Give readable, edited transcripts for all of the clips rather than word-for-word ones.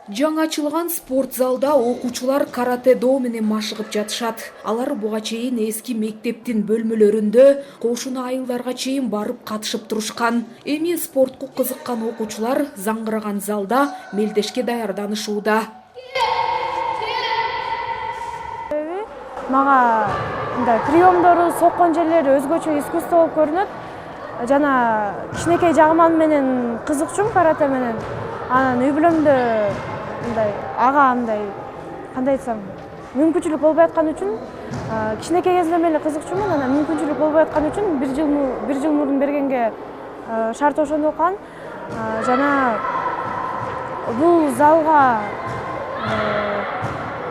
Жаңы ачылган спорт залда окуучулар каратэ-до менен машыгып жатышат. Алар буга чейин эски мектептин бөлмөлөрүндө кошуна айылдарга чейин барып катышып турушкан. Эми спортко кызыккан окуучулар заңгыраган залда мелдешке даярданышууда. Мага мындай приемдору, соккон жерлери өзгөчө искусство болуп көрүнөт. Жана кичинекей жагыман менен кызыкчумун карате менен. Анан үй бүлөмдө мындай ага мындай кандай айтсам, мүмкүнчүлүк болбой аткан үчүн кичинекей кезинен эле кызыкчумун. Анан мүмкүнчүлүк болбой аткан үчүн бир жыл мурун бергенге шарт ошондо калган. Жана бул залга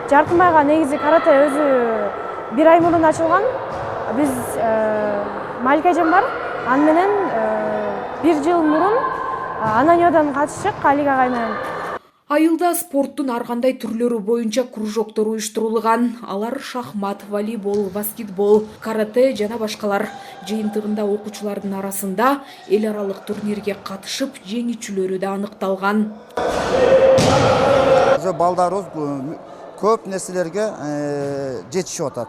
Жаркынбайга негизи карате өзү бир ай мурун ачылган. Биз Малика эжем бар. Аны менен бир жыл мурун Ананьодан катышык Алик агай менен. Айылда спорттун ар кандай түрлөрү боюнча кружоктор уюштурулган. Алар шахмат, волейбол, баскетбол, карате жана башкалар. Жыйынтыгында окуучулардын арасында эл аралык турнирге катышып, жеңүүчүлөрү да аныкталган. Балдарыбыз көп нерселерге жетишип атат.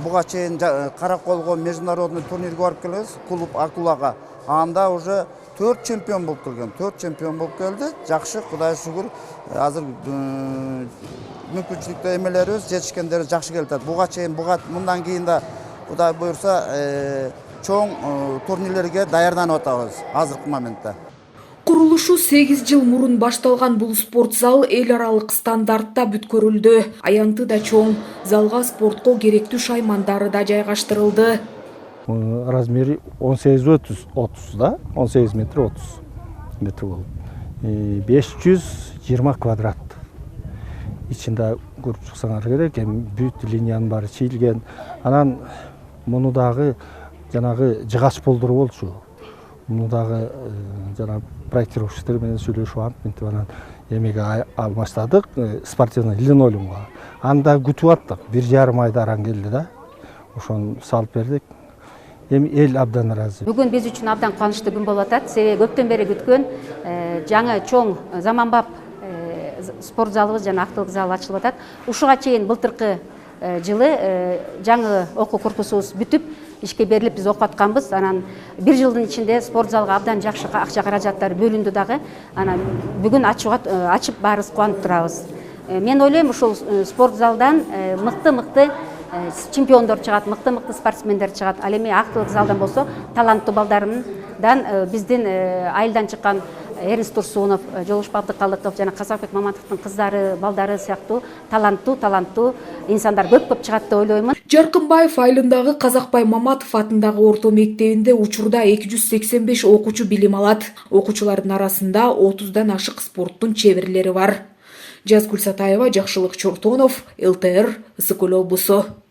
Буга чейин Караколго международный турнирге барып келебиз, клуб Акулага. Анда уже 4 чемпион болуп келген. 4 чемпион болуп келди. Жакшы, Кудайга шүгүр. Азыр мүмкүнчүлүктө эмелерибиз, жетишкендери жакшы келет. Буга чейин мындан кийин да Кудай буйрса чоң турнирлерге даярданып атабыз азыркы моментте. Курулушу 8 жыл мурун башталган бул спорт зал эл аралык стандартта бүткөрүлдү. Аянты да чоң. Залга спортко керектүү шаймандары да жайгаштырылды. Размери 18-30 да, 18 метр 30 метр болуп. 520 квадрат. Ичинде көрүп чыксаңар керек, бүт линиянын баары чийилген. Анан муну дагы жанагы жыгач болдуруу болчу. Муну дагы жана проектировщиктер менен сүйлөшүп алып, мынтип анан эмеге алмаштадык, спортивный линолеумга. Анда күтүп аттык, 1,5 айда аран келди да. Ошону салып бердик. Эми эл абдан ыраазы. Бүгүн биз үчүн абдан кубанычтуу күн болуп атат. Себеби көптөн бери күткөн жаңы чоң заманбап спорт залыбыз жана актылык зал ачылып атат. Ушуга чейин былтыркы жылы жаңы окуу корпусубуз бүтүп, ишке берилип биз окуп атканбыз. Анан бир жылдын ичинде спорт залга абдан жакшы акча каражаттар бөлүндү дагы. Анан бүгүн ачып баарыбыз кубанып турабыз. Мен ойлойм, ушул спорт залдан мыкты чемпиондор чыгат, мыкты спортсмендер чыгат. Ал эми актылык залдан болсо таланттуу балдарымдан биздин айылдан чыккан Эрнст Турсунов, Жолушбек Абдыкалыков жана Казакбек Маматовдун кыздары, балдары сыяктуу таланттуу инсандар көп чыгат деп ойлоймун. Жаркынбаев айылындагы Казакбай Маматов атындагы орто мектебинде учурда 285 окуучу билим алат. Окуучулардын арасында 30дан ашык спорттун чеберлери бар. Жазгүл Сатаева, Жакшылык Чортонов, ЛТР, Ысык Көл облусу.